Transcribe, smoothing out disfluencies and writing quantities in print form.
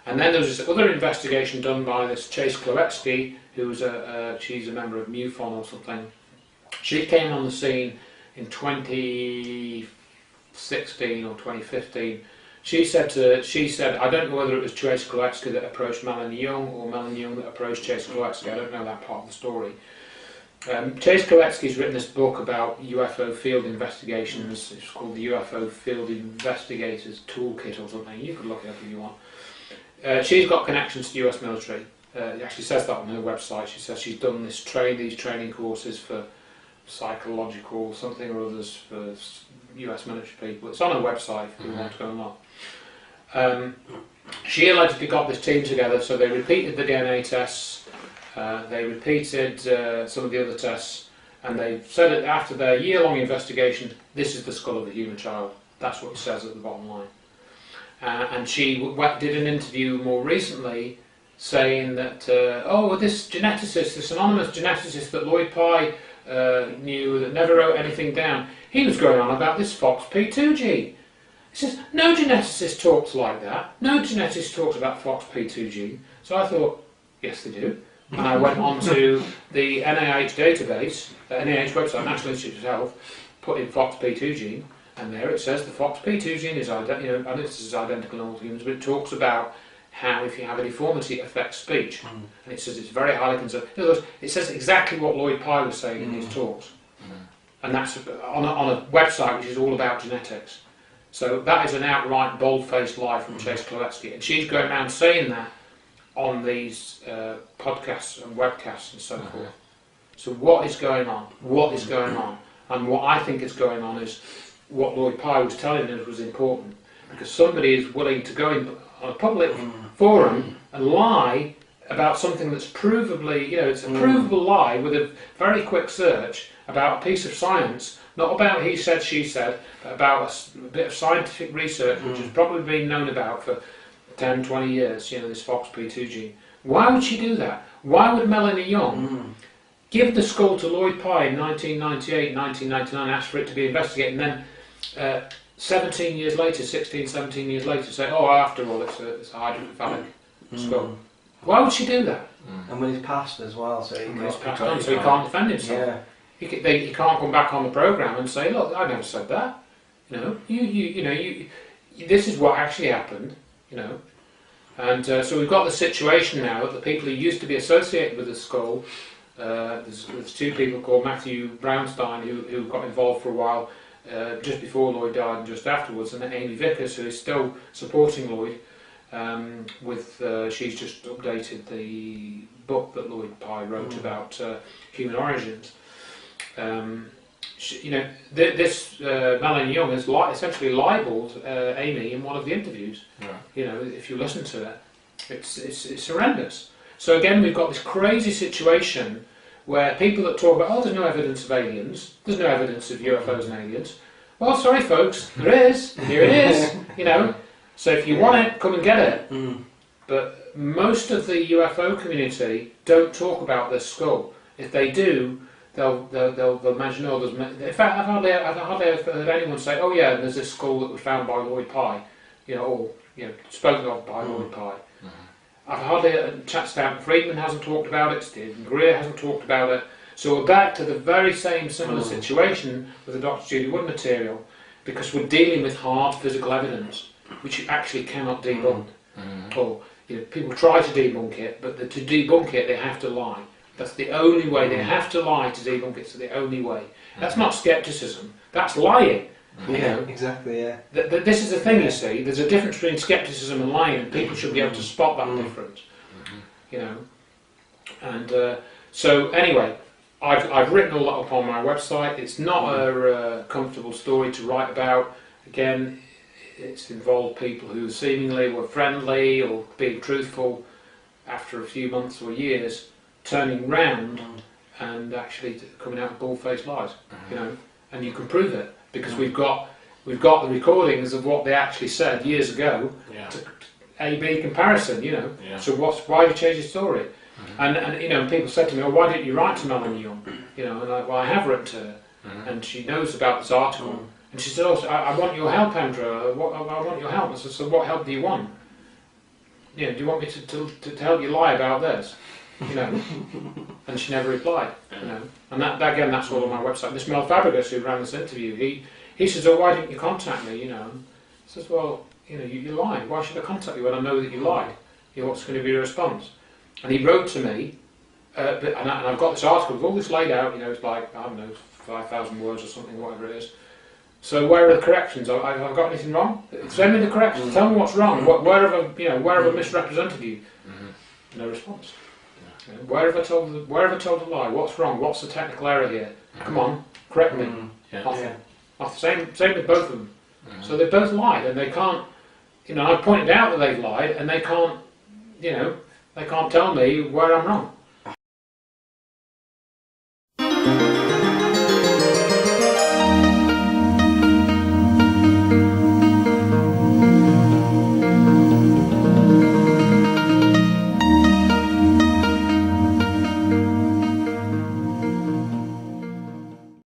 And then there was this other investigation done by this Chase Kloetzke, who was she's a member of MUFON or something. She came on the scene in 2016 or 2015. She said, I don't know whether it was Chase Kloetzke that approached Melanie Young or Melanie Young that approached Chase Kloetzke. I don't know that part of the story. Chase Kloetzke's written this book about UFO field investigations. It's called the UFO Field Investigators Toolkit or something. You could look it up if you want. She's got connections to the US military. It actually says that on her website. She says she's done these training courses for psychological something or others for US military people. It's on her website if you want to go and look. She allegedly got this team together, so they repeated the DNA tests, they repeated some of the other tests, and they said that after their year-long investigation, this is the skull of a human child. That's what it says at the bottom line. And she did an interview more recently saying that, this geneticist, this anonymous geneticist that Lloyd Pye knew that never wrote anything down, he was going on about this FOXP2 gene. He says, no geneticist talks like that. No geneticist talks about FOXP2 gene. So I thought, yes they do. And I went on to the NIH database, the NIH website, National Institute of Health, put in FOXP2 gene, and there it says the FOXP2 gene is identical in all humans, but it talks about how if you have a deformity it affects speech. And it says it's very highly conserved. In other words, it says exactly what Lloyd Pye was saying in his talks. And that's on a website which is all about genetics. So that is an outright bold-faced lie from Chase Kloetzke, and she's going around saying that on these podcasts and webcasts and so forth. So what is going on? What is going on? And what I think is going on is what Lloyd Pye was telling us was important, because somebody is willing to go in on a public forum and lie about something that's provably, it's a provable lie with a very quick search about a piece of science, not about he said, she said, but about a bit of scientific research which has probably been known about for 10, 20 years, this FOXP2 gene. Why would she do that? Why would Melanie Young give the skull to Lloyd Pye in 1998, 1999, ask for it to be investigated, and then 17 years later, 16, 17 years later, say, after all, it's a hydrocephalic skull? Why would she do that? And when he's passed as well, so he can't defend himself. Yeah. He can't come back on the programme and say, look, I never said that. This is what actually happened. And so we've got the situation now that the people who used to be associated with the skull, there's two people called Matthew Brownstein who got involved for a while just before Lloyd died and just afterwards, and then Amy Vickers, who is still supporting Lloyd she's just updated the book that Lloyd Pye wrote about human origins. This Melanie Young has essentially libelled Amy in one of the interviews. If you listen to it, it's horrendous. So again, we've got this crazy situation where people that talk about, there's no evidence of aliens, there's no evidence of UFOs and aliens. Well, sorry folks, there is. Here it is. So if you want it, come and get it. But most of the UFO community don't talk about this skull. If they do, they'll mention others. In fact, I've hardly ever heard anyone say, "Oh yeah, there's this skull that was found by Lloyd Pye," or spoken of by Lloyd Pye. I've hardly Stanton Friedman hasn't talked about it. Stephen Greer hasn't talked about it. So we're back to the very same similar situation with the Dr. Judy Wood material, because we're dealing with hard physical evidence, which you actually cannot debunk. Or people try to debunk it, but to debunk it, they have to lie. That's the only way. They have to lie to debunk it. It's the only way. That's not skepticism. That's lying. Exactly. Yeah. This is the thing. You see, there's a difference between skepticism and lying, and people should be able to spot that difference. And so anyway, I've written all that up on my website. It's not a comfortable story to write about. Again, it's involved people who seemingly were friendly or being truthful after a few months or years, turning round and actually coming out with bald-faced lies. And you can prove it because we've got the recordings of what they actually said years ago. To A/B comparison. So why have you changed your story? And people said to me, "Why didn't you write to Melanie Young?" And I have written to her, and she knows about this article. And she said, I want your help, Andrew. I want your help. I said, so what help do you want? you know, do you want me to help you lie about this? You know, and she never replied. You know, and that again, that's all on my website. This Mel Fabregas who ran this interview, he says, "Oh, why didn't you contact me?" You know, I says, "Well, you know, you lied. Why should I contact you when I know that you lied? You know, what's going to be your response?" And he wrote to me, and I've got this article with all this laid out. You know, it's like, I don't know, 5,000 words or something, whatever it is. So where are the corrections? Have I got anything wrong? Send me the corrections. Tell me what's wrong. Where have I misrepresented you? No response. You know, where have I told a lie? What's wrong? What's the technical error here? Come on, correct me. Nothing. Same with both of them. So they both lied, and they can't. You know, I pointed out that they've lied, and they can't. You know, they can't tell me where I'm wrong.